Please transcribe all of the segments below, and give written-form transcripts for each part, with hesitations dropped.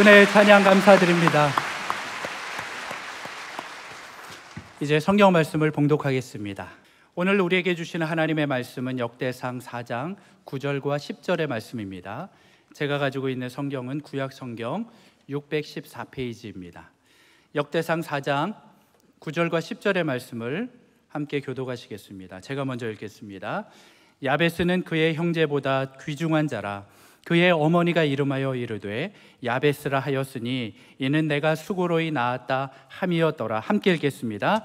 은혜의 찬양 감사드립니다. 이제 성경 말씀을 봉독하겠습니다. 오늘 우리에게 주시는 하나님의 말씀은 역대상 4장 9절과 10절의 말씀입니다. 제가 가지고 있는 성경은 구약 성경 614페이지입니다. 역대상 4장 9절과 10절의 말씀을 함께 교독하시겠습니다. 제가 먼저 읽겠습니다. 야베스는 그의 형제보다 귀중한 자라. 그의 어머니가 이름하여 이르되 야베스라 하였으니 이는 내가 수고로이 낳았다 함이었더라. 함께 읽겠습니다.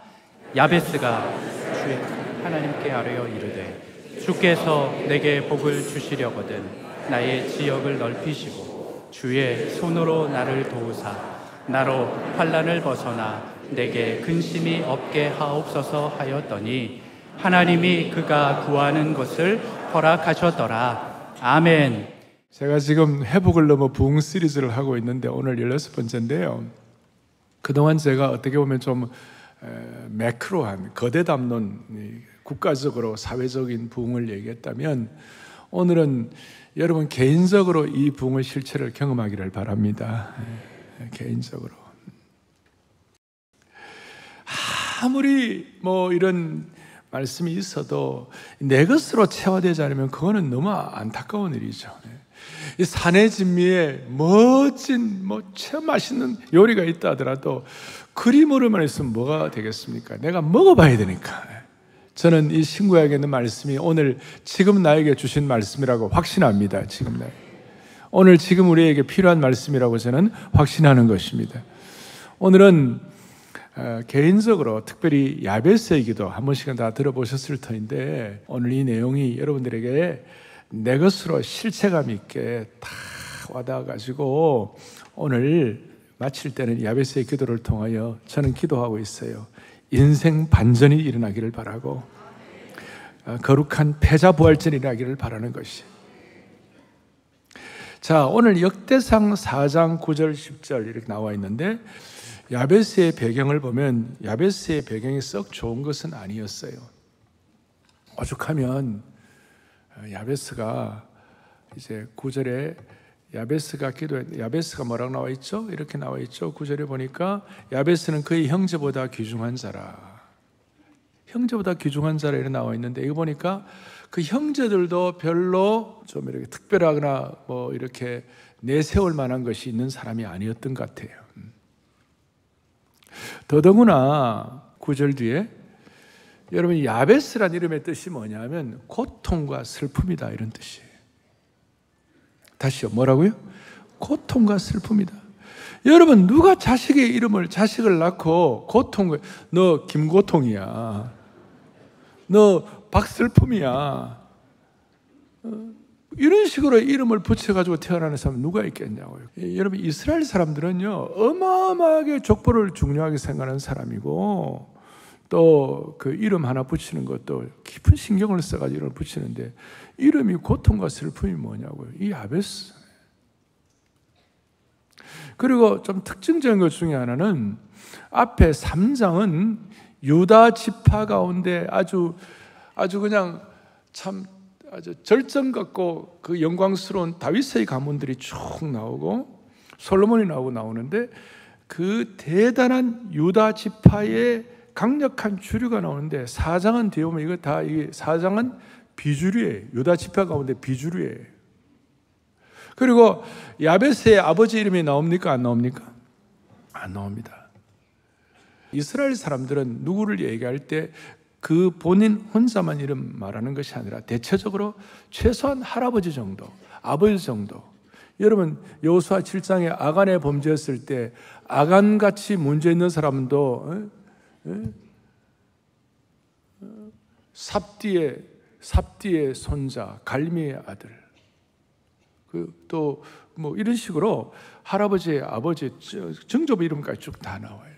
야베스가 주의 하나님께 아뢰어 이르되 주께서 내게 복을 주시려거든 나의 지역을 넓히시고 주의 손으로 나를 도우사 나로 환난을 벗어나 내게 근심이 없게 하옵소서 하였더니 하나님이 그가 구하는 것을 허락하셨더라. 아멘. 제가 지금 회복을 넘어 부흥 시리즈를 하고 있는데 오늘 16번째인데요. 그동안 제가 어떻게 보면 좀 매크로한 거대 담론, 국가적으로 사회적인 부흥을 얘기했다면 오늘은 여러분 개인적으로 이 부흥의 실체를 경험하기를 바랍니다. 개인적으로. 아무리 이런 말씀이 있어도 내 것으로 체화되지 않으면 그거는 너무 안타까운 일이죠. 이 산의 진미에 멋진 참 맛있는 요리가 있다 하더라도 그림으로만 있으면 뭐가 되겠습니까? 내가 먹어봐야 되니까. 저는 이 신구약에 있는 말씀이 오늘 지금 나에게 주신 말씀이라고 확신합니다. 오늘 지금 우리에게 필요한 말씀이라고 저는 확신하는 것입니다. 오늘은 개인적으로 특별히 야베스의 기도 한 번씩은 다 들어보셨을 터인데 오늘 이 내용이 여러분들에게 내 것으로 실체감 있게 다 와닿아가지고 오늘 마칠 때는 야베스의 기도를 통하여 저는 기도하고 있어요. 인생 반전이 일어나기를 바라고 거룩한 패자부활전이 일어나기를 바라는 것이. 자, 오늘 역대상 4장 9절 10절 이렇게 나와 있는데 야베스의 배경을 보면 야베스의 배경이 썩 좋은 것은 아니었어요. 오죽하면 야베스가 이제 9절에 야베스가 뭐라고 나와 있죠? 이렇게 나와 있죠. 9절에 보니까 야베스는 그의 형제보다 귀중한 자라. 형제보다 귀중한 자라 이렇게 나와 있는데 이거 보니까 그 형제들도 별로 좀 이렇게 특별하거나 이렇게 내세울 만한 것이 있는 사람이 아니었던 것 같아요. 더더구나 9절 뒤에 여러분 야베스란 이름의 뜻이 뭐냐면 고통과 슬픔이다 이런 뜻이에요. 다시요. 뭐라고요? 고통과 슬픔이다. 여러분 누가 자식을 낳고 너 김고통이야. 너 박슬픔이야. 이런 식으로 이름을 붙여가지고 태어나는 사람 누가 있겠냐고요. 여러분 이스라엘 사람들은요 어마어마하게 족보를 중요하게 생각하는 사람이고 또 그 이름 하나 붙이는 것도 깊은 신경을 써가지고 이름을 붙이는데 이름이 고통과 슬픔이 뭐냐고요. 이 야베스. 그리고 좀 특징적인 것 중에 하나는 앞에 3장은 유다 지파 가운데 아주 그냥 참 아주 절정 같고 그 영광스러운 다윗의 가문들이 쭉 나오고 솔로몬이 나오는데 그 대단한 유다 지파의 강력한 주류가 나오는데 4장은 뒤에 보면 이거 다 4장은 비주류예요. 유다 지파 가운데 비주류예요. 그리고 야베스의 아버지 이름이 나옵니까? 안 나옵니까? 안 나옵니다. 이스라엘 사람들은 누구를 얘기할 때 그 본인 혼자만 이름 말하는 것이 아니라 대체적으로 최소한 할아버지 정도, 아버지 정도. 여러분 여호수아 7장에 아간의 범죄했을 때 아간같이 문제 있는 사람도 삽디의 손자, 갈미의 아들, 또 이런 식으로 할아버지, 아버지, 증조부 이름까지 쭉 다 나와요.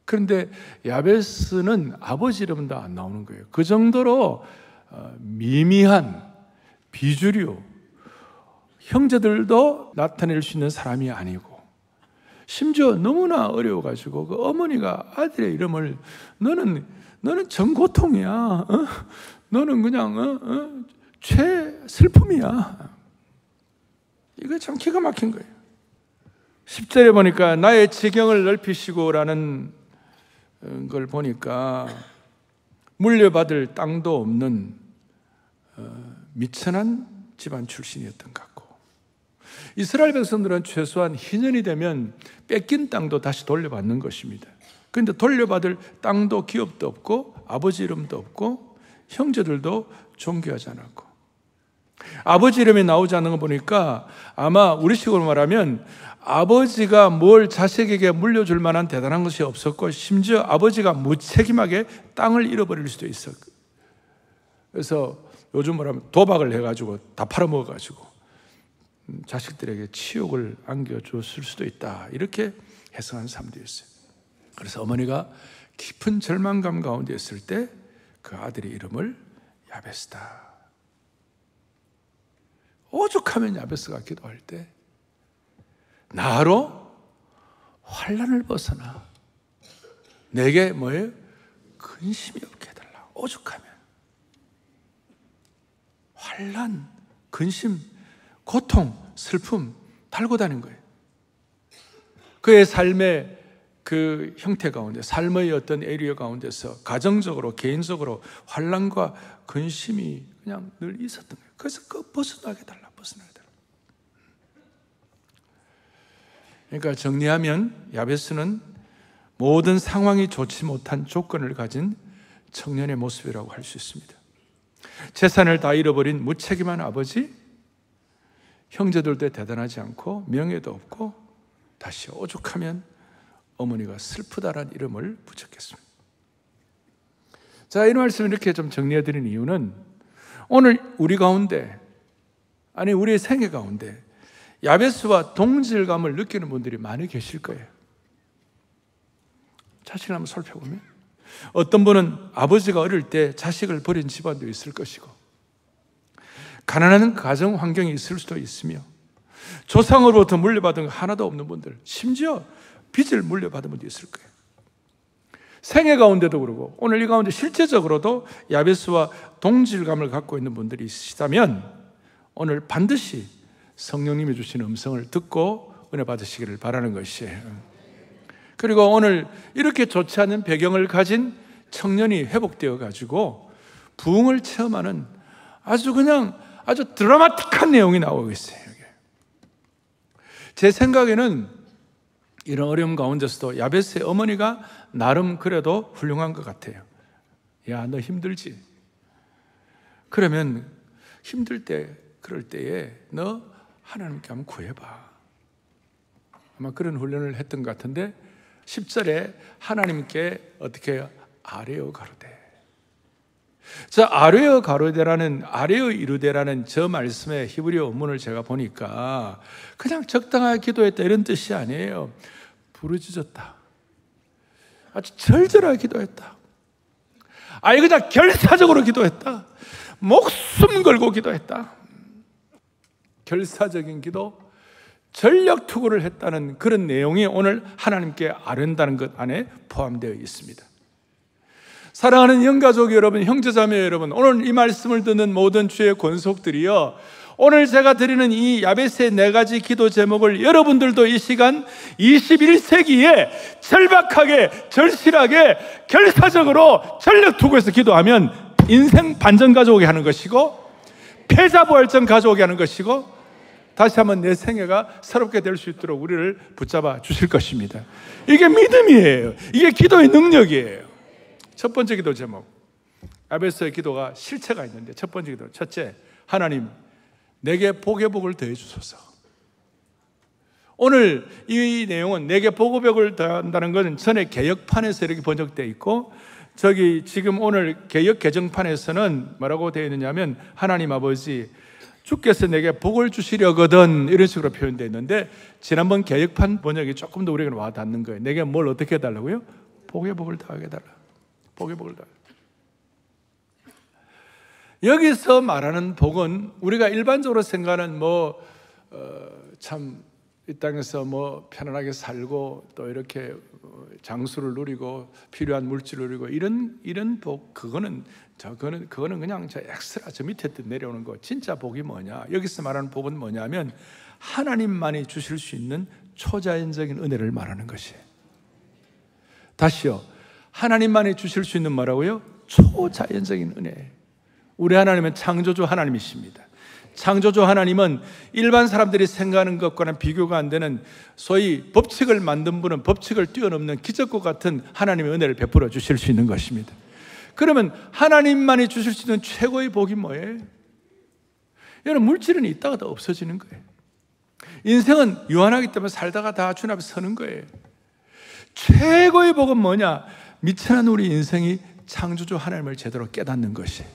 그런데 야베스는 아버지 이름도 안 나오는 거예요. 그 정도로 미미한 비주류, 형제들도 나타낼 수 있는 사람이 아니고 심지어 너무나 어려워가지고 그 어머니가 아들의 이름을 너는 전고통이야. 너는 그냥 최슬픔이야. 이거 참 기가 막힌 거예요. 10절에 보니까 나의 지경을 넓히시고라는 걸 보니까 물려받을 땅도 없는 미천한 집안 출신이었던 것 같고, 이스라엘 백성들은 최소한 희년이 되면 뺏긴 땅도 다시 돌려받는 것입니다. 그런데 돌려받을 땅도 기업도 없고 아버지 이름도 없고 형제들도 존귀하지 않았고, 아버지 이름이 나오지 않는 거 보니까 아마 우리식으로 말하면 아버지가 뭘 자식에게 물려줄 만한 대단한 것이 없었고, 심지어 아버지가 무책임하게 땅을 잃어버릴 수도 있었고, 그래서 요즘 말하면 도박을 해가지고 다 팔아먹어가지고 자식들에게 치욕을 안겨줬을 수도 있다, 이렇게 해석한 사람도 있어요. 그래서 어머니가 깊은 절망감 가운데 있을 때 그 아들의 이름을 야베스다. 오죽하면 야베스가 기도할 때 나로 환난을 벗어나 내게 뭐예요? 근심이 없게 해달라. 오죽하면 환난, 근심, 고통, 슬픔 달고 다닌 거예요. 그의 삶의 그 형태 가운데, 삶의 어떤 에리어 가운데서 가정적으로, 개인적으로 환난과 근심이 그냥 늘 있었던 거예요. 그래서 그 벗어나게 달라, 벗어나게 달라. 그러니까 정리하면 야베스는 모든 상황이 좋지 못한 조건을 가진 청년의 모습이라고 할 수 있습니다. 재산을 다 잃어버린 무책임한 아버지, 형제들도 대단하지 않고 명예도 없고, 다시 오죽하면 어머니가 슬프다라는 이름을 붙였겠습니다. 자, 이 말씀을 이렇게 좀 정리해드린 이유는 오늘 우리 가운데, 아니 우리의 생애 가운데 야베스와 동질감을 느끼는 분들이 많이 계실 거예요. 자신을 한번 살펴보면 어떤 분은 아버지가 어릴 때 자식을 버린 집안도 있을 것이고, 가난한 가정 환경이 있을 수도 있으며, 조상으로부터 물려받은 거 하나도 없는 분들, 심지어 빚을 물려받은 분도 있을 거예요. 생애 가운데도 그러고 오늘 이 가운데 실제적으로도 야베스와 동질감을 갖고 있는 분들이 있으시다면 오늘 반드시 성령님이 주시는 음성을 듣고 은혜 받으시기를 바라는 것이에요. 그리고 오늘 이렇게 좋지 않은 배경을 가진 청년이 회복되어 가지고 부흥을 체험하는 아주 드라마틱한 내용이 나오고 있어요. 제 생각에는 이런 어려움 가운데서도 야베스의 어머니가 나름 그래도 훌륭한 것 같아요. 야, 너 힘들지? 그러면 힘들 때, 그럴 때에 너 하나님께 한번 구해봐. 아마 그런 훈련을 했던 것 같은데 10절에 하나님께 어떻게 해요? 아레오 가로데. 저 아레오 가로데라는, 아레오 이루데라는 저 말씀의 히브리어 원문을 제가 보니까 그냥 적당하게 기도했다 이런 뜻이 아니에요. 부르짖었다. 아주 절절하게 기도했다. 아예 그냥 결사적으로 기도했다. 목숨 걸고 기도했다. 결사적인 기도, 전력 투구를 했다는 그런 내용이 오늘 하나님께 아뢰는다는 것 안에 포함되어 있습니다. 사랑하는 영가족 여러분, 형제자매 여러분, 오늘 이 말씀을 듣는 모든 주의 권속들이요, 오늘 제가 드리는 이 야베스의 4가지 기도 제목을 여러분들도 이 시간 21세기에 절박하게, 절실하게, 결사적으로 전력 투구해서 기도하면 인생 반전 가져오게 하는 것이고, 패자부활전 가져오게 하는 것이고, 다시 한번 내 생애가 새롭게 될 수 있도록 우리를 붙잡아 주실 것입니다. 이게 믿음이에요. 이게 기도의 능력이에요. 첫 번째 기도 제목, 야베스의 기도가 실체가 있는데, 첫 번째 기도, 첫째, 하나님 내게 복의 복을 더해 주소서. 오늘 이 내용은 내게 복의 복을 더한다는 것은 전에 개역판에서 이렇게 번역되어 있고, 저기 지금 오늘 개역 개정판에서는 뭐라고 되어 있느냐면, 하나님 아버지 주께서 내게 복을 주시려거든, 이런 식으로 표현되어 있는데, 지난번 개역판 번역이 조금 더 우리에게 와닿는 거예요. 내게 뭘 어떻게 해달라고요? 복의 복을 더하게 해달라. 복의 복을 더하게. 여기서 말하는 복은 우리가 일반적으로 생각하는 참 이 땅에서 편안하게 살고 또 이렇게 장수를 누리고 필요한 물질을 누리고 이런 복, 그거는 그냥 저 엑스트라 저 밑에 내려오는 거. 진짜 복이 뭐냐? 여기서 말하는 복은 뭐냐면 하나님만이 주실 수 있는 초자연적인 은혜를 말하는 것이에요. 다시요. 하나님만이 주실 수 있는 뭐라고요? 초자연적인 은혜. 우리 하나님은 창조주 하나님이십니다. 창조주 하나님은 일반 사람들이 생각하는 것과는 비교가 안 되는 소위 법칙을 만든 분은 법칙을 뛰어넘는 기적과 같은 하나님의 은혜를 베풀어 주실 수 있는 것입니다. 그러면 하나님만이 주실 수 있는 최고의 복이 뭐예요? 여러분, 물질은 있다가 다 없어지는 거예요. 인생은 유한하기 때문에 살다가 다 주님 앞에 서는 거예요. 최고의 복은 뭐냐? 미천한 우리 인생이 창조주 하나님을 제대로 깨닫는 것이에요.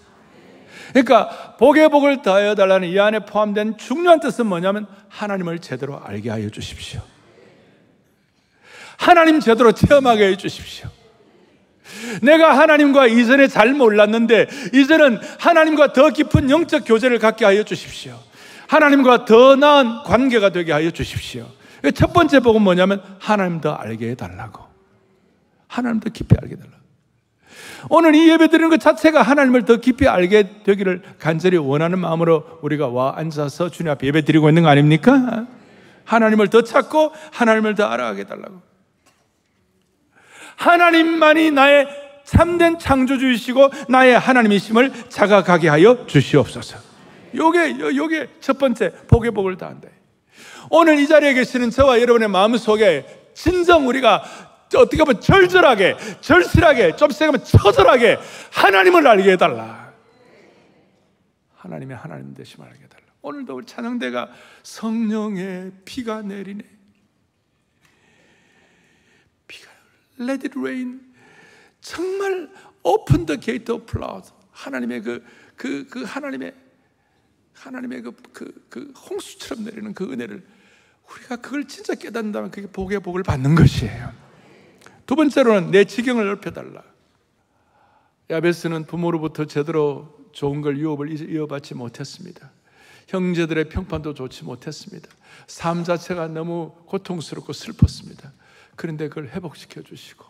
그러니까 복의 복을 더하여 달라는 이 안에 포함된 중요한 뜻은 뭐냐면 하나님을 제대로 알게 하여 주십시오. 하나님 제대로 체험하게 해 주십시오. 내가 하나님과 이전에 잘 몰랐는데 이제는 하나님과 더 깊은 영적 교제를 갖게 하여 주십시오. 하나님과 더 나은 관계가 되게 하여 주십시오. 첫 번째 복은 뭐냐면 하나님 더 알게 해달라고. 하나님 더 깊이 알게 해달라고. 오늘 이 예배 드리는 것 자체가 하나님을 더 깊이 알게 되기를 간절히 원하는 마음으로 우리가 와 앉아서 주님 앞에 예배 드리고 있는 거 아닙니까? 하나님을 더 찾고 하나님을 더 알아가게 해달라고. 하나님만이 나의 참된 창조주이시고 나의 하나님이심을 자각하게 하여 주시옵소서. 요게 첫 번째 복의 복을 다한다. 오늘 이 자리에 계시는 저와 여러분의 마음속에 진정 우리가 어떻게 보면 절절하게, 절실하게, 좀 세게 처절하게 하나님을 알게 해달라. 하나님의 하나님 되심을 알게 해달라. 오늘도 우리 찬양대가 성령의 비가 내리네. 비가 Let it rain. 정말 open the gate of cloud. 하나님의 하나님의 그 홍수처럼 내리는 그 은혜를 우리가 그걸 진짜 깨닫는다면 그게 복의 복을 받는 것이에요. 두 번째로는 내 지경을 넓혀달라. 야베스는 부모로부터 제대로 좋은 걸 유업을 이어받지 못했습니다. 형제들의 평판도 좋지 못했습니다. 삶 자체가 너무 고통스럽고 슬펐습니다. 그런데 그걸 회복시켜 주시고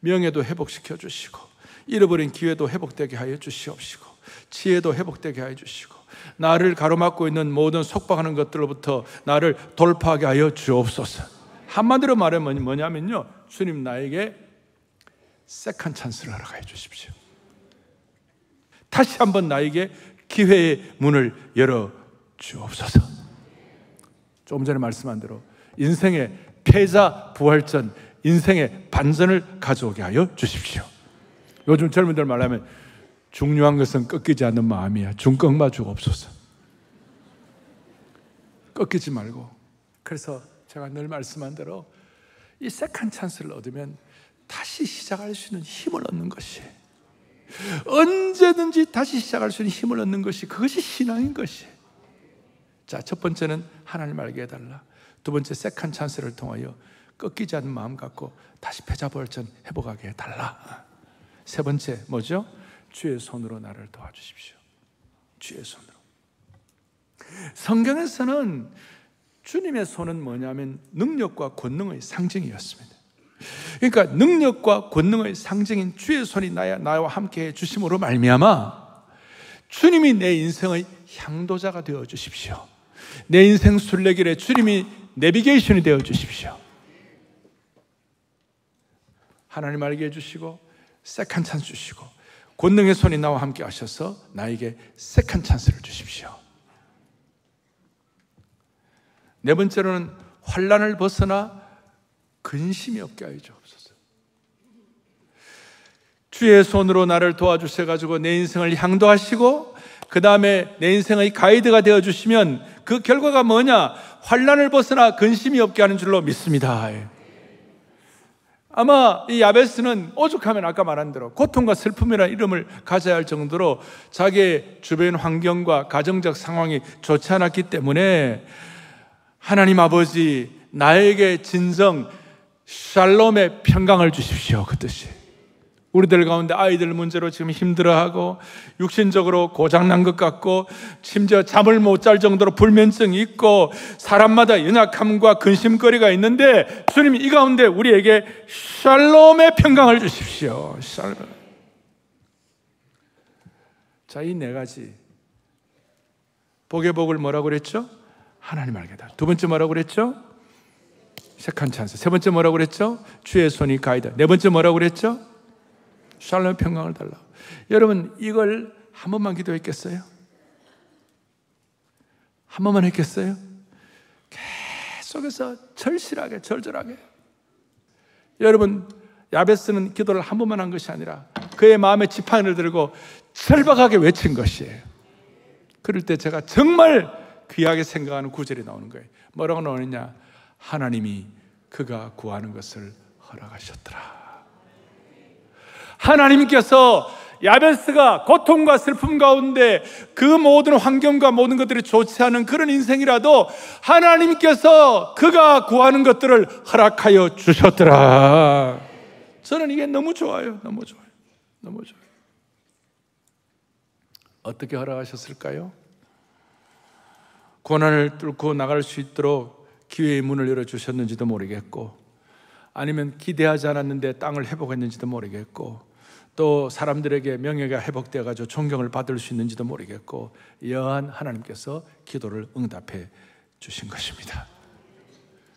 명예도 회복시켜 주시고 잃어버린 기회도 회복되게 하여 주시옵시고 지혜도 회복되게 하여 주시고 나를 가로막고 있는 모든 속박하는 것들로부터 나를 돌파하게 하여 주옵소서. 한마디로 말하면 뭐냐면요, 주님 나에게 세컨 찬스를 허락해 주십시오. 다시 한번 나에게 기회의 문을 열어 주옵소서. 조금 전에 말씀한 대로 인생의 패자 부활전, 인생의 반전을 가져오게 하여 주십시오. 요즘 젊은들 말하면 중요한 것은 꺾이지 않는 마음이야. 중꺾마 주옵소서. 꺾이지 말고. 그래서 제가 늘 말씀한 대로 이 세컨 찬스를 얻으면 다시 시작할 수 있는 힘을 얻는 것이, 언제든지 다시 시작할 수 있는 힘을 얻는 것이, 그것이 신앙인 것이. 자, 첫 번째는 하나님 알게 해달라. 두 번째, 세컨 찬스를 통하여 꺾이지 않는 마음 갖고 다시 패자부활전 회복하게 해달라. 세 번째 뭐죠? 주의 손으로 나를 도와주십시오. 주의 손으로. 성경에서는 주님의 손은 뭐냐면 능력과 권능의 상징이었습니다. 그러니까 능력과 권능의 상징인 주의 손이 나와 함께 해주심으로 말미암아 주님이 내 인생의 향도자가 되어 주십시오. 내 인생 순례길에 주님이 내비게이션이 되어 주십시오. 하나님 알게 해주시고 세컨 찬스 주시고 권능의 손이 나와 함께 하셔서 나에게 세컨 찬스를 주십시오. 네 번째로는 환난을 벗어나 근심이 없게 하여 주옵소서. 주의 손으로 나를 도와주셔가지고 내 인생을 향도하시고 그 다음에 내 인생의 가이드가 되어주시면 그 결과가 뭐냐? 환난을 벗어나 근심이 없게 하는 줄로 믿습니다. 아마 이 야베스는 오죽하면 아까 말한 대로 고통과 슬픔이라는 이름을 가져야 할 정도로 자기의 주변 환경과 가정적 상황이 좋지 않았기 때문에 하나님 아버지 나에게 진정 샬롬의 평강을 주십시오. 그 뜻이. 우리들 가운데 아이들 문제로 지금 힘들어하고 육신적으로 고장난 것 같고 심지어 잠을 못 잘 정도로 불면증이 있고 사람마다 연약함과 근심거리가 있는데 주님 이 가운데 우리에게 샬롬의 평강을 주십시오. 샬롬. 자, 이 네 가지 복의 복을 뭐라고 그랬죠? 하나님 알게 해달라. 두 번째 뭐라고 그랬죠? 세컨 찬스. 세 번째 뭐라고 그랬죠? 주의 손이 가이드. 네 번째 뭐라고 그랬죠? 샬롬의 평강을 달라. 여러분, 이걸 한 번만 기도했겠어요? 한 번만 했겠어요? 계속해서 절실하게, 절절하게. 여러분, 야베스는 기도를 한 번만 한 것이 아니라 그의 마음에 지팡이를 들고 절박하게 외친 것이에요. 그럴 때 제가 정말 귀하게 생각하는 구절이 나오는 거예요. 뭐라고 나오느냐? 하나님이 그가 구하는 것을 허락하셨더라. 하나님께서 야베스가 고통과 슬픔 가운데 그 모든 환경과 모든 것들이 좋지 않은 그런 인생이라도 하나님께서 그가 구하는 것들을 허락하여 주셨더라. 저는 이게 너무 좋아요. 너무 좋아요. 너무 좋아요. 어떻게 허락하셨을까요? 고난을 뚫고 나갈 수 있도록 기회의 문을 열어주셨는지도 모르겠고, 아니면 기대하지 않았는데 땅을 회복했는지도 모르겠고, 또 사람들에게 명예가 회복되어가지고 존경을 받을 수 있는지도 모르겠고, 여한 하나님께서 기도를 응답해 주신 것입니다.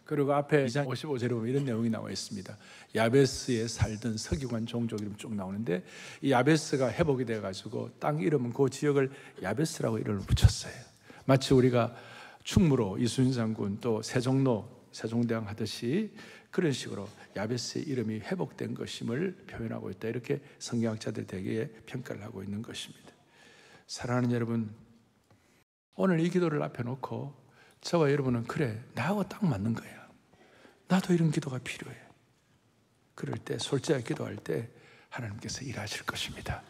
그리고 앞에 2장 55절에 보면 이런 내용이 나와 있습니다. 야베스에 살던 서기관 종족 이름 쭉 나오는데, 이 야베스가 회복이 돼가지고 땅 이름은 그 지역을 야베스라고 이름을 붙였어요. 마치 우리가 충무로 이순신 장군 또 세종로 세종대왕 하듯이 그런 식으로 야베스의 이름이 회복된 것임을 표현하고 있다. 이렇게 성경학자들 대개 평가를 하고 있는 것입니다. 사랑하는 여러분, 오늘 이 기도를 앞에 놓고 저와 여러분은 그래, 나하고 딱 맞는 거야. 나도 이런 기도가 필요해. 그럴 때 솔직하게 기도할 때 하나님께서 일하실 것입니다.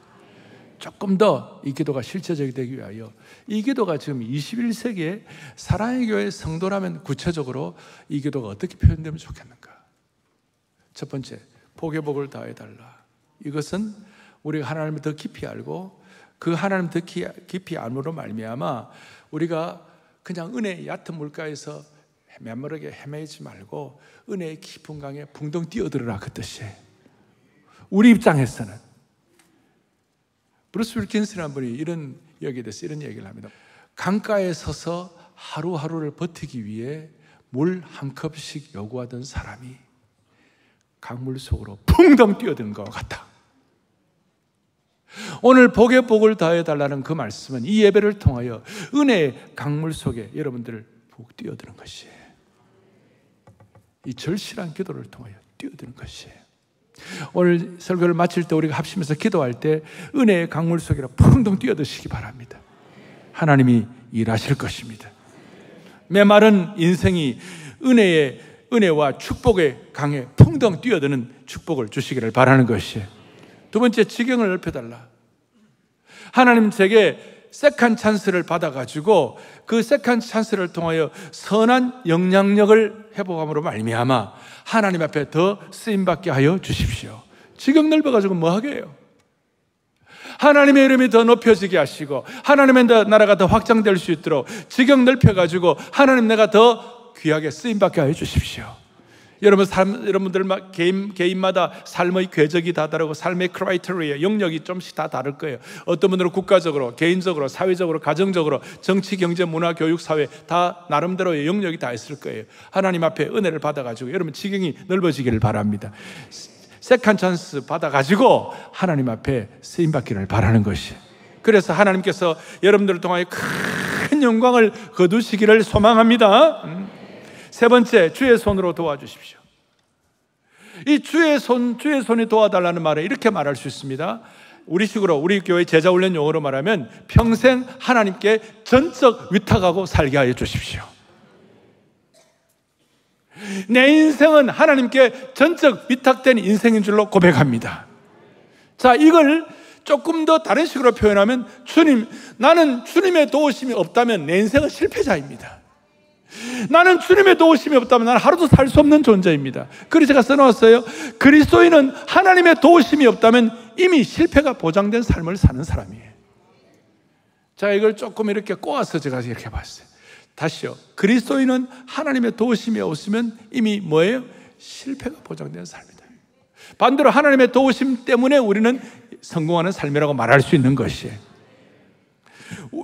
조금 더 이 기도가 실체적이 되기 위하여, 이 기도가 지금 21세기에 사랑의 교회 성도라면 구체적으로 이 기도가 어떻게 표현되면 좋겠는가? 첫 번째, 복의 복을 다해달라. 이것은 우리가 하나님을 더 깊이 알고 그 하나님을 더 깊이 알므로 말미암아 우리가 그냥 은혜의 얕은 물가에서 메모르게 헤매지 말고 은혜의 깊은 강에 붕덩 뛰어들어라, 그 뜻이에요. 우리 입장에서는 브루스 윌킨스라는 분이 이런 여기에 대해서 이런 얘기를 합니다. 강가에 서서 하루하루를 버티기 위해 물 한 컵씩 요구하던 사람이 강물 속으로 붕덩 뛰어드는 것과 같다. 오늘 복의 복을 다해달라는 그 말씀은 이 예배를 통하여 은혜의 강물 속에 여러분들을 푹 뛰어드는 것이에요. 이 절실한 기도를 통하여 뛰어드는 것이에요. 오늘 설교를 마칠 때 우리가 합심해서 기도할 때 은혜의 강물 속에 펑덩 뛰어드시기 바랍니다. 하나님이 일하실 것입니다. 메마른 인생이 은혜와 축복의 강에 펑덩 뛰어드는 축복을 주시기를 바라는 것이에요. 두 번째, 지경을 넓혀달라. 하나님 제게 세컨 찬스를 받아가지고 그 세컨 찬스를 통하여 선한 영향력을 회복함으로 말미암아 하나님 앞에 더 쓰임받게 하여 주십시오. 지경 넓어가지고 뭐 하게 해요? 하나님의 이름이 더 높여지게 하시고 하나님의 나라가 더 확장될 수 있도록 지경 넓혀가지고 하나님 내가 더 귀하게 쓰임받게 하여 주십시오. 여러분들 개인마다 삶의 궤적이 다 다르고 삶의 크라이테리아, 영역이 좀씩 다 다를 거예요. 어떤 분들은 국가적으로, 개인적으로, 사회적으로, 가정적으로, 정치, 경제, 문화, 교육, 사회 다 나름대로의 영역이 다 있을 거예요. 하나님 앞에 은혜를 받아가지고 여러분 지경이 넓어지기를 바랍니다. 세컨 찬스 받아가지고 하나님 앞에 쓰임받기를 바라는 것이. 그래서 하나님께서 여러분들을 통하여 큰 영광을 거두시기를 소망합니다. 세 번째, 주의 손으로 도와주십시오. 이 주의 손이 도와달라는 말을 이렇게 말할 수 있습니다. 우리식으로, 우리 교회 제자훈련 용어로 말하면 평생 하나님께 전적 위탁하고 살게 하여 주십시오. 내 인생은 하나님께 전적 위탁된 인생인 줄로 고백합니다. 자, 이걸 조금 더 다른 식으로 표현하면 나는 주님의 도우심이 없다면 내 인생은 실패자입니다. 나는 주님의 도우심이 없다면 나는 하루도 살 수 없는 존재입니다. 그래서 제가 써놓았어요. 그리스도인은 하나님의 도우심이 없다면 이미 실패가 보장된 삶을 사는 사람이에요. 자, 이걸 조금 이렇게 꼬아서 제가 이렇게 봤어요. 다시요. 그리스도인은 하나님의 도우심이 없으면 이미 뭐예요? 실패가 보장된 삶이다. 반대로 하나님의 도우심 때문에 우리는 성공하는 삶이라고 말할 수 있는 것이에요.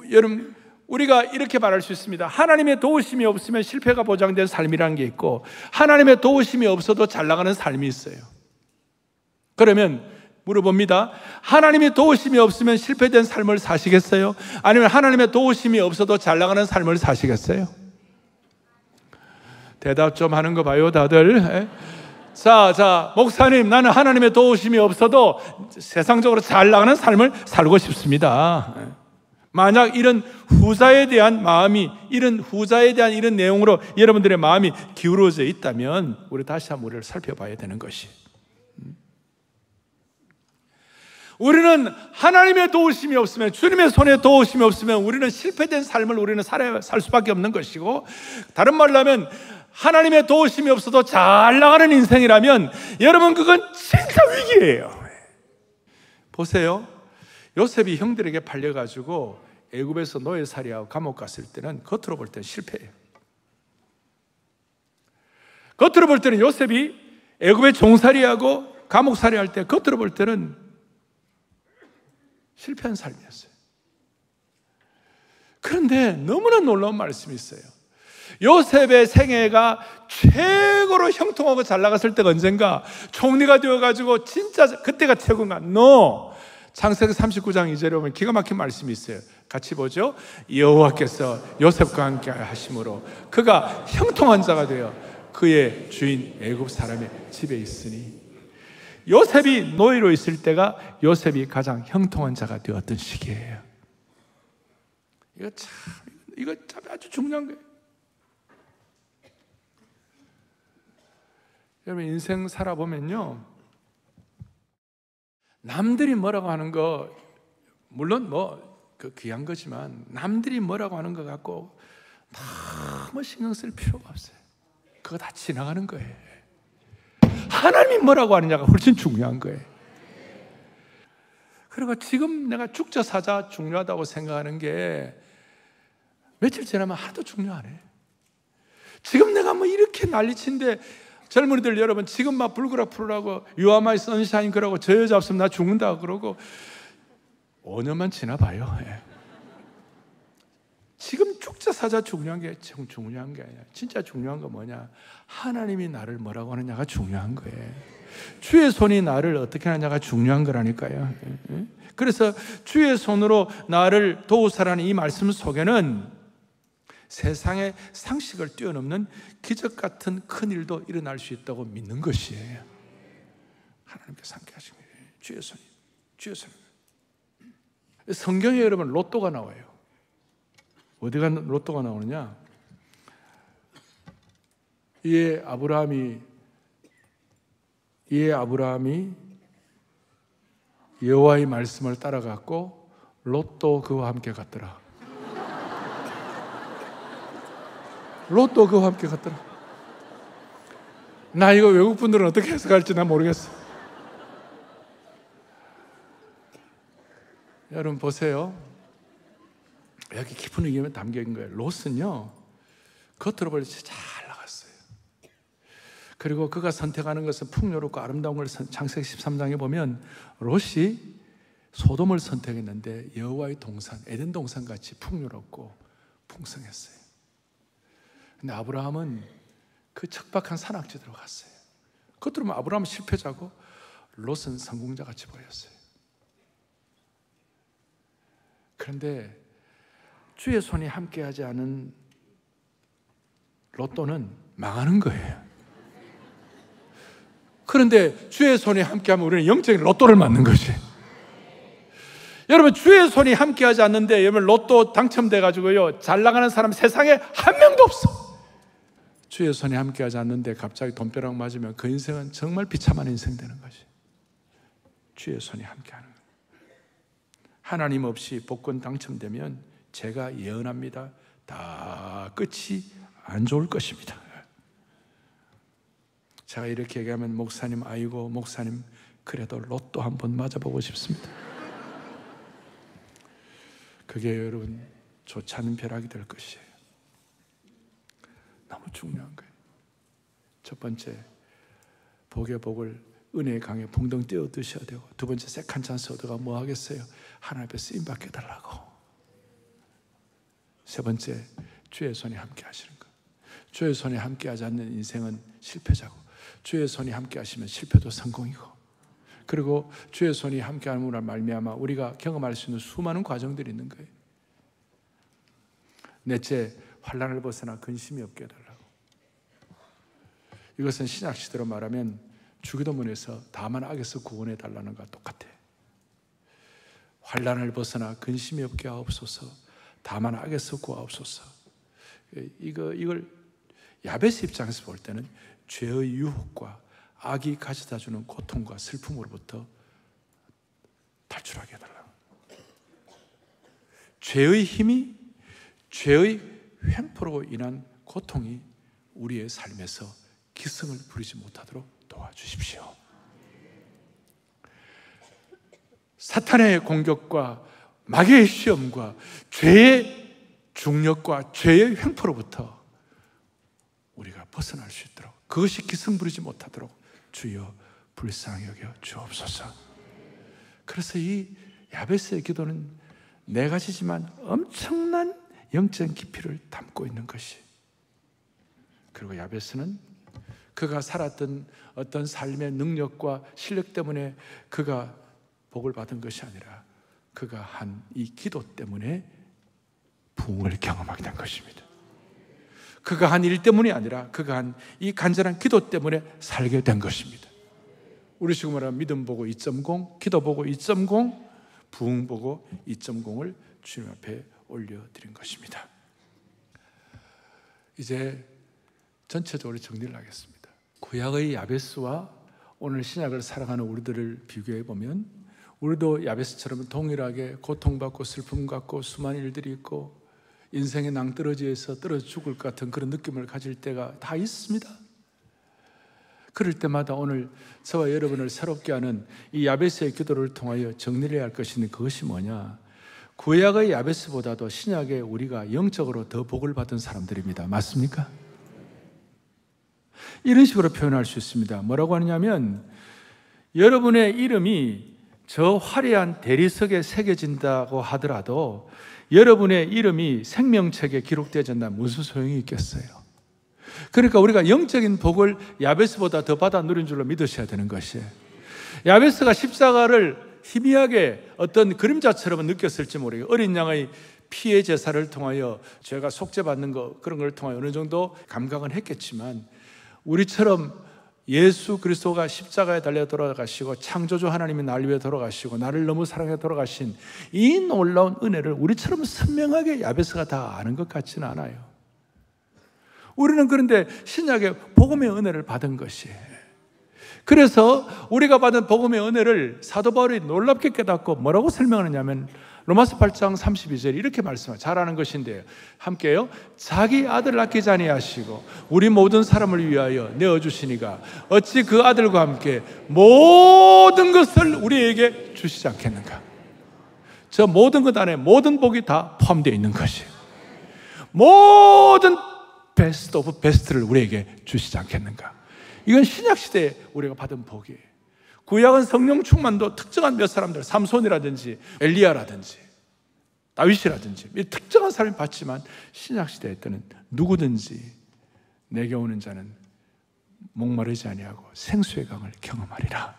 여러분, 우리가 이렇게 말할 수 있습니다. 하나님의 도우심이 없으면 실패가 보장된 삶이라는 게 있고, 하나님의 도우심이 없어도 잘 나가는 삶이 있어요. 그러면 물어봅니다. 하나님의 도우심이 없으면 실패된 삶을 사시겠어요? 아니면 하나님의 도우심이 없어도 잘 나가는 삶을 사시겠어요? 대답 좀 하는 거 봐요, 다들. 자, 목사님, 나는 하나님의 도우심이 없어도 세상적으로 잘 나가는 삶을 살고 싶습니다. 만약 이런 후자에 대한 이런 내용으로 여러분들의 마음이 기울어져 있다면 우리 다시 한번 우리를 살펴봐야 되는 것이, 우리는 하나님의 도우심이 없으면, 주님의 손에 도우심이 없으면 우리는 실패된 삶을 우리는 살 수밖에 없는 것이고, 다른 말로 하면 하나님의 도우심이 없어도 잘 나가는 인생이라면 여러분 그건 진짜 위기예요. 보세요. 요셉이 형들에게 팔려가지고 애굽에서 노예살이하고 감옥 갔을 때는 겉으로 볼 때는 실패예요. 겉으로 볼 때는 요셉이 애굽의 종살이하고 감옥살이 할 때 겉으로 볼 때는 실패한 삶이었어요. 그런데 너무나 놀라운 말씀이 있어요. 요셉의 생애가 최고로 형통하고 잘 나갔을 때가 언젠가? 총리가 되어가지고 진짜 그때가 최고인가? No! 창세기 39장 2절에 보면 기가 막힌 말씀이 있어요. 같이 보죠. 여호와께서 요셉과 함께 하심으로 그가 형통한 자가 되어 그의 주인 애굽 사람의 집에 있으니, 요셉이 노예로 있을 때가 요셉이 가장 형통한 자가 되었던 시기예요. 이거 참 아주 중요한 거예요. 여러분, 인생 살아보면요, 남들이 뭐라고 하는 거, 물론 그 귀한 거지만 남들이 뭐라고 하는 거 갖고 너무 신경 쓸 필요가 없어요. 그거 다 지나가는 거예요. 하나님이 뭐라고 하느냐가 훨씬 중요한 거예요. 그리고 지금 내가 죽자 사자 중요하다고 생각하는 게 며칠 지나면 하나도 중요 안 해. 지금 내가 이렇게 난리친데, 젊은이들 여러분, 지금 막 불그락 풀으라고 You are my sunshine 그러고 저 여자 없으면 나 죽는다 그러고 5년만 지나봐요. 지금 죽자 사자 중요한 게 아니야. 진짜 중요한 건 뭐냐? 하나님이 나를 뭐라고 하느냐가 중요한 거예요. 주의 손이 나를 어떻게 하느냐가 중요한 거라니까요. 그래서 주의 손으로 나를 도우사라는 이 말씀 속에는 세상의 상식을 뛰어넘는 기적 같은 큰 일도 일어날 수 있다고 믿는 것이에요. 하나님께서 함께 하신 거예요. 주의 손이. 성경에 여러분 로또가 나와요. 어디가 로또가 나오느냐? 이에 아브라함이 여호와의 말씀을 따라갔고 로또 그와 함께 갔더라. 로또 그와 함께 갔더라. 나 이거 외국 분들은 어떻게 해석할지 난 모르겠어. 여러분 보세요. 여기 깊은 의미가 담겨있는 거예요. 롯은요, 겉으로 볼 때 잘 나갔어요. 그리고 그가 선택하는 것은 풍요롭고 아름다운 걸 창세기 13장에 보면 롯이 소돔을 선택했는데 여호와의 동산, 에덴 동산 같이 풍요롭고 풍성했어요. 근데 아브라함은 그 척박한 산악지대로 갔어요. 겉으로 보면 아브라함은 실패자고 롯은 성공자 같이 보였어요. 그런데 주의 손이 함께하지 않은 로또는 망하는 거예요. 그런데 주의 손이 함께하면 우리는 영적인 로또를 맞는 거지. 여러분, 주의 손이 함께하지 않는데 여러분 로또 당첨돼가지고요 잘 나가는 사람 세상에 한 명도 없어. 주의 손이 함께하지 않는데 갑자기 돈벼락 맞으면 그 인생은 정말 비참한 인생 되는 거지. 주의 손이 함께하는 거예요. 하나님 없이 복권 당첨되면 제가 예언합니다. 다 끝이 안 좋을 것입니다. 제가 이렇게 얘기하면 목사님, 아이고 목사님, 그래도 로또 한번 맞아보고 싶습니다. 그게 여러분 좋지 않은 벼락이 될 것이에요. 너무 중요한 거예요. 첫 번째, 복의 복을 은혜의 강에 봉동 떼어 드셔야 되고, 두 번째, 세컨 찬스 얻어가 뭐 하겠어요? 하나님 앞에 쓰임 받게 달라고. 세 번째, 주의 손이 함께 하시는 것. 주의 손이 함께 하지 않는 인생은 실패자고, 주의 손이 함께 하시면 실패도 성공이고, 그리고 주의 손이 함께 함으로 말미암아 우리가 경험할 수 있는 수많은 과정들이 있는 거예요. 넷째, 환난을 벗어나 근심이 없게 해달라고. 이것은 신약 시대로 말하면 주기도문에서 다만 악에서 구원해 달라는 것과 똑같아요. 환난을 벗어나 근심이 없게 하옵소서, 다만 악에서 구하옵소서. 이걸 야베스 입장에서 볼 때는 죄의 유혹과 악이 가져다주는 고통과 슬픔으로부터 탈출하게 해달라고. 죄의 힘이, 죄의 횡포로 인한 고통이 우리의 삶에서 기승을 부리지 못하도록 도와주십시오. 사탄의 공격과 마귀의 시험과 죄의 중력과 죄의 횡포로부터 우리가 벗어날 수 있도록, 그것이 기승 부리지 못하도록 주여 불쌍히 여겨 주옵소서. 그래서 이 야베스의 기도는 네 가지지만 엄청난 영적 깊이를 담고 있는 것이, 그리고 야베스는 그가 살았던 어떤 삶의 능력과 실력 때문에 그가 복을 받은 것이 아니라 그가 한 이 기도 때문에 부흥을 경험하게 된 것입니다. 그가 한 일 때문이 아니라 그가 한 이 간절한 기도 때문에 살게 된 것입니다. 우리 지금 말하는 믿음 보고 2.0, 기도 보고 2.0, 부흥 보고 2.0을 주님 앞에 올려드린 것입니다. 이제 전체적으로 정리를 하겠습니다. 구약의 야베스와 오늘 신약을 살아가는 우리들을 비교해 보면, 우리도 야베스처럼 동일하게 고통받고 슬픔 갖고 수많은 일들이 있고 인생의 낭떠러지에서 떨어져 죽을 것 같은 그런 느낌을 가질 때가 다 있습니다. 그럴 때마다 오늘 저와 여러분을 새롭게 하는 이 야베스의 기도를 통하여 정리해야 할 것은 그것이 뭐냐? 구약의 야베스보다도 신약의 우리가 영적으로 더 복을 받은 사람들입니다. 맞습니까? 이런 식으로 표현할 수 있습니다. 뭐라고 하느냐면, 여러분의 이름이 저 화려한 대리석에 새겨진다고 하더라도 여러분의 이름이 생명책에 기록되지 않는다면 무슨 소용이 있겠어요? 그러니까 우리가 영적인 복을 야베스보다 더 받아 누린 줄로 믿으셔야 되는 것이에요. 야베스가 십자가를 희미하게 어떤 그림자처럼 느꼈을지 모르겠어요. 어린 양의 피의 제사를 통하여 죄가 속죄받는 것, 그런 걸 통하여 어느 정도 감각은 했겠지만, 우리처럼 예수 그리스도가 십자가에 달려 돌아가시고 창조주 하나님이 나를 위해 돌아가시고 나를 너무 사랑해 돌아가신 이 놀라운 은혜를 우리처럼 선명하게 야베스가 다 아는 것 같지는 않아요. 우리는 그런데 신약의 복음의 은혜를 받은 것이에요. 그래서 우리가 받은 복음의 은혜를 사도 바울이 놀랍게 깨닫고 뭐라고 설명하느냐면, 로마서 8장 32절 이렇게 말씀해요. 잘 아는 것인데요, 함께요. 자기 아들을 아끼지 아니하시고 우리 모든 사람을 위하여 내어주시니가 어찌 그 아들과 함께 모든 것을 우리에게 주시지 않겠는가? 저 모든 것 안에 모든 복이 다 포함되어 있는 것이에요. 모든 베스트 오브 베스트를 우리에게 주시지 않겠는가? 이건 신약시대에 우리가 받은 복이에요. 구약은 성령 충만도 특정한 몇 사람들, 삼손이라든지 엘리야라든지 다윗이라든지 특정한 사람이 받지만, 신약시대에 때는 누구든지 내게 오는 자는 목마르지 아니하고 생수의 강을 경험하리라.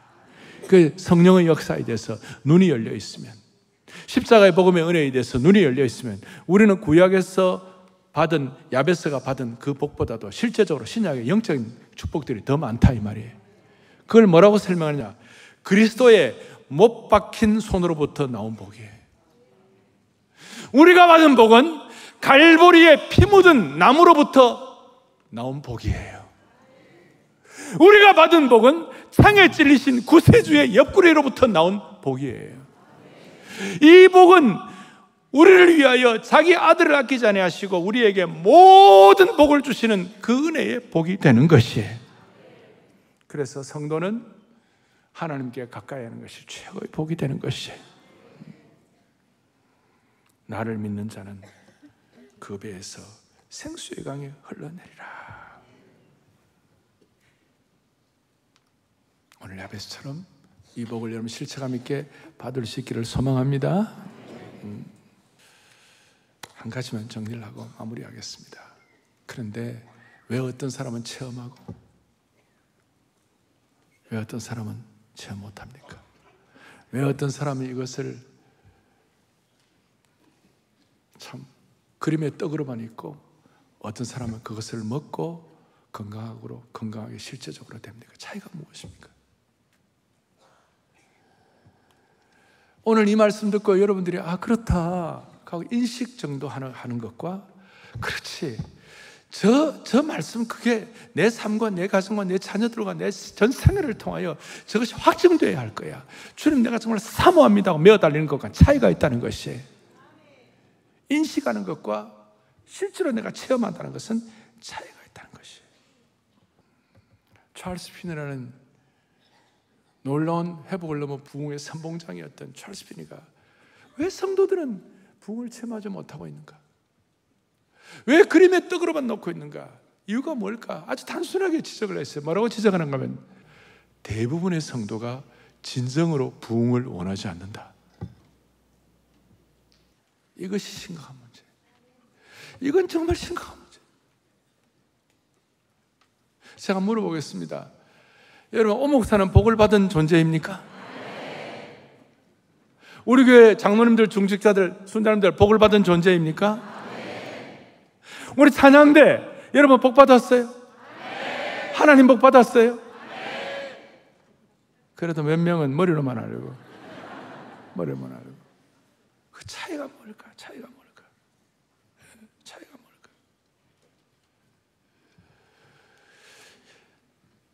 그 성령의 역사에 대해서 눈이 열려 있으면, 십자가의 복음의 은혜에 대해서 눈이 열려 있으면, 우리는 구약에서 받은, 야베스가 받은 그 복보다도 실제적으로 신약의 영적인 축복들이 더 많다 이 말이에요. 그걸 뭐라고 설명하느냐? 그리스도의 못 박힌 손으로부터 나온 복이에요. 우리가 받은 복은 갈보리에 피 묻은 나무로부터 나온 복이에요. 우리가 받은 복은 창에 찔리신 구세주의 옆구리로부터 나온 복이에요. 이 복은 우리를 위하여 자기 아들을 아끼지 아니하시고 우리에게 모든 복을 주시는 그 은혜의 복이 되는 것이에요. 그래서 성도는 하나님께 가까이 하는 것이 최고의 복이 되는 것이에요. 나를 믿는 자는 그 배에서 생수의 강이 흘러내리라. 오늘 야베스처럼 이 복을 여러분 실체감 있게 받을 수 있기를 소망합니다. 한 가지만 정리를 하고 마무리하겠습니다. 그런데 왜 어떤 사람은 체험하고 왜 어떤 사람은 체험 못합니까? 왜 어떤 사람은 이것을 참 그림의 떡으로만 있고 어떤 사람은 그것을 먹고 건강하게 실제적으로 됩니까? 차이가 무엇입니까? 오늘 이 말씀 듣고 여러분들이 그렇다 하고 인식 정도 하는 것과 그렇지 저 말씀 그게 내 삶과 내 가정과 내 자녀들과 내 전 생애를 통하여 저것이 확증되어야 할 거야. 주님 내가 정말 사모합니다 하고 메어 달리는 것과 차이가 있다는 것이, 인식하는 것과 실제로 내가 체험한다는 것은 차이가 있다는 것이. 찰스 피니라는 놀라운 회복을 넘어 부흥의 선봉장이었던 찰스 피니가 왜 성도들은 부흥을 체험하지 못하고 있는가? 왜 그림의 떡으로만 놓고 있는가? 이유가 뭘까? 아주 단순하게 지적을 했어요. 뭐라고 지적하는가 하면 대부분의 성도가 진정으로 부흥을 원하지 않는다. 이것이 심각한 문제. 이건 정말 심각한 문제. 제가 물어보겠습니다. 여러분, 오 목사는 복을 받은 존재입니까? 우리 교회 장로님들, 중직자들, 순자님들 복을 받은 존재입니까? 우리 찬양대 여러분 복 받았어요? 하나님 복 받았어요? 그래도 몇 명은 머리로만 알고 그 차이가 뭘까? 차이가 뭘까?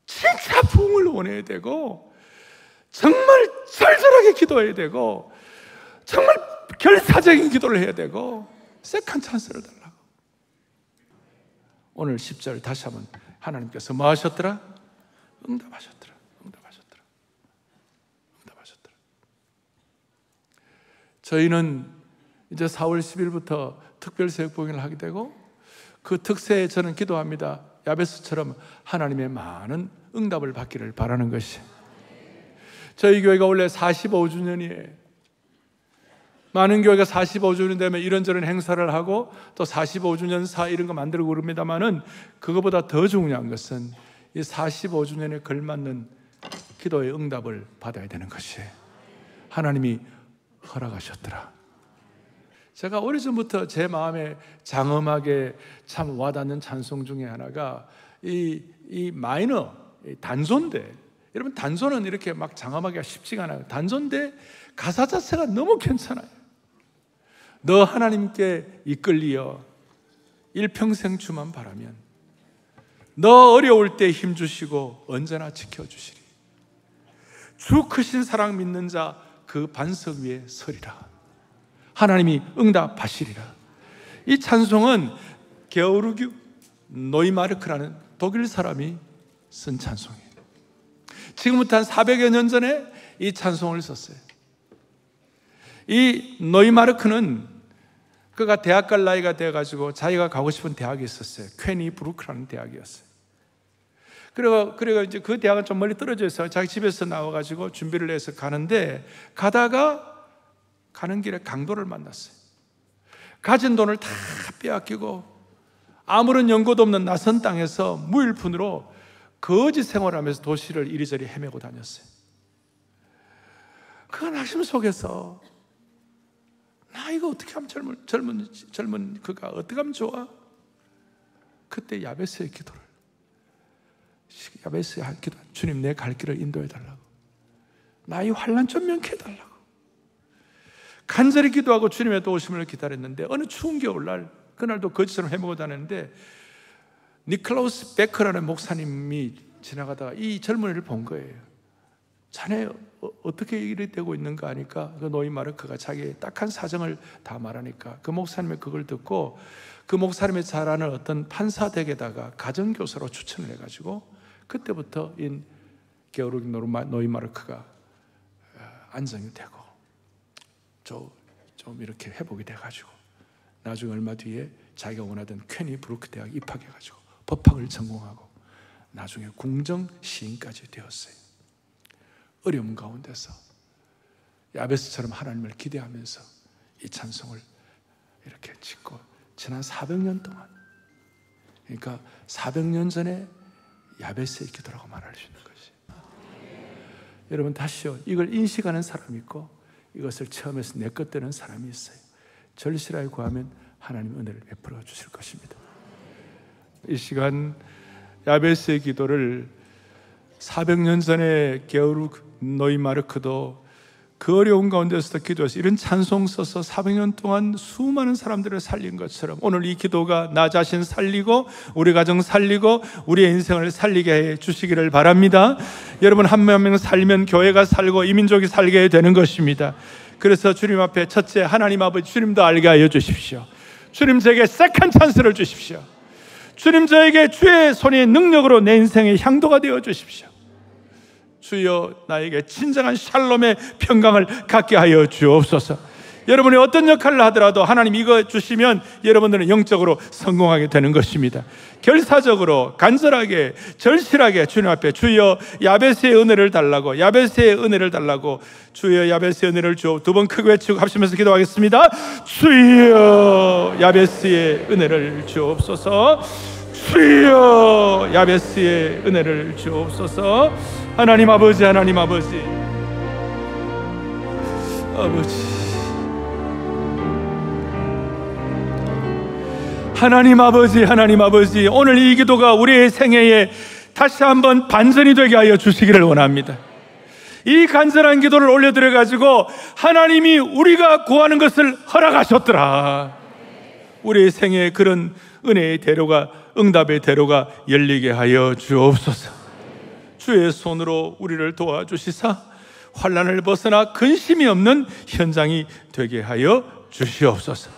진짜 부흥을 원해야 되고 정말 절절하게 기도해야 되고 정말 결사적인 기도를 해야 되고 세컨 찬스를 달라고. 오늘 10절 다시 한번 하나님께서 뭐 하셨더라? 응답하셨더라. 저희는 이제 4월 10일부터 특별새벽봉인을 하게 되고 그 특세에 저는 기도합니다. 야베스처럼 하나님의 많은 응답을 받기를 바라는 것이. 저희 교회가 원래 45주년이에요. 많은 교회가 45주년 되면 이런저런 행사를 하고 또 45주년사 이런 거 만들고 그럽니다만은 그거보다 더 중요한 것은 이 45주년에 걸맞는 기도의 응답을 받아야 되는 것이에요. 하나님이 허락하셨더라. 제가 오래전부터 제 마음에 장엄하게 참 와닿는 찬송 중에 하나가 이 마이너, 단소인데, 여러분 단소는 이렇게 막 장엄하기가 쉽지가 않아요. 단소인데 가사 자체가 너무 괜찮아요. 너 하나님께 이끌리어 일평생 주만 바라면 너 어려울 때 힘주시고 언제나 지켜주시리. 주 크신 사랑 믿는 자 그 반석 위에 서리라. 하나님이 응답하시리라. 이 찬송은 게오르규 노이마르크라는 독일 사람이 쓴 찬송이에요. 지금부터 한 400여 년 전에 이 찬송을 썼어요. 이 노이마르크는 그가 대학 갈 나이가 돼가지고 자기가 가고 싶은 대학이 있었어요. 퀘니 브루크라는 대학이었어요. 그리고 이제 그 대학은 좀 멀리 떨어져 있어요. 자기 집에서 나와가지고 준비를 해서 가는데 가다가 가는 길에 강도를 만났어요. 가진 돈을 다 빼앗기고 아무런 연고도 없는 낯선 땅에서 무일푼으로 거지 생활하면서 도시를 이리저리 헤매고 다녔어요. 그 낙심 속에서 나 이거 어떻게 하면 젊은 그가 어떻게 하면 좋아? 그때 야베스의 기도를 주님 내 갈 길을 인도해 달라고, 나 이 환난 좀 면케해 달라고 간절히 기도하고 주님의 도우심을 기다렸는데 어느 추운 겨울날, 그날도 거지처럼 헤매고 다녔는데 니클라우스 베커라는 목사님이 지나가다가 이 젊은이를 본 거예요. 자네 어떻게 일이 되고 있는가 하니까 그 노이마르크가 자기의 딱한 사정을 다 말하니까 그 목사님이 그걸 듣고 그 목사님의 잘 아는 어떤 판사댁에다가 가정교사로 추천을 해가지고 그때부터 이 게오르기 노이마르크가 안정이 되고 좀 이렇게 회복이 돼가지고 나중에 얼마 뒤에 자기가 원하던 퀘니 브루크 대학 입학해가지고 법학을 전공하고 나중에 궁정 시인까지 되었어요. 어려움 가운데서 야베스처럼 하나님을 기대하면서 이 찬송을 이렇게 짓고 지난 400년 동안, 그러니까 400년 전에 야베스의 기도라고 말할 수 있는 것이. 여러분 다시요, 이걸 인식하는 사람이 있고 이것을 체험해서 내 것 되는 사람이 있어요. 절실하게 구하면 하나님 은혜를 베풀어 주실 것입니다. 이 시간 야베스의 기도를 400년 전에 게오르크 노이마르크도 그 어려운 가운데서도 기도해서 이런 찬송 써서 400년 동안 수많은 사람들을 살린 것처럼 오늘 이 기도가 나 자신 살리고 우리 가정 살리고 우리의 인생을 살리게 해 주시기를 바랍니다. 여러분 한 명 한 명 살면 교회가 살고 이 민족이 살게 되는 것입니다. 그래서 주님 앞에 첫째, 하나님 아버지 주님도 알게 하여 주십시오. 주님 저에게 세컨 찬스를 주십시오. 주님 저에게 주의 손의 능력으로 내 인생의 향도가 되어 주십시오. 주여 나에게 진정한 샬롬의 평강을 갖게 하여 주옵소서. 여러분이 어떤 역할을 하더라도 하나님 이거 주시면 여러분들은 영적으로 성공하게 되는 것입니다. 결사적으로 간절하게 절실하게 주님 앞에 주여 야베스의 은혜를 달라고, 야베스의 은혜를 달라고, 주여 야베스의 은혜를 주옵. 두 번 크게 외치고 합심해서 기도하겠습니다. 주여 야베스의 은혜를 주옵소서. 주여 야베스의 은혜를 주옵소서. 하나님 아버지, 하나님 아버지, 하나님 아버지, 하나님 아버지, 오늘 이 기도가 우리의 생애에 다시 한번 반전이 되게 하여 주시기를 원합니다. 이 간절한 기도를 올려드려 가지고 하나님이 우리가 구하는 것을 허락하셨더라. 우리의 생애에 그런 은혜의 대로가, 응답의 대로가 열리게 하여 주옵소서. 주의 손으로 우리를 도와주시사 환난을 벗어나 근심이 없는 현장이 되게 하여 주시옵소서.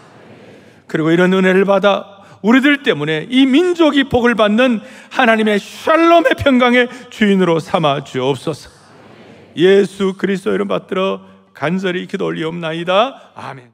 그리고 이런 은혜를 받아 우리들 때문에 이 민족이 복을 받는 하나님의 샬롬의 평강의 주인으로 삼아 주옵소서. 예수 그리스도 이름 받들어 간절히 기도 올리옵나이다. 아멘.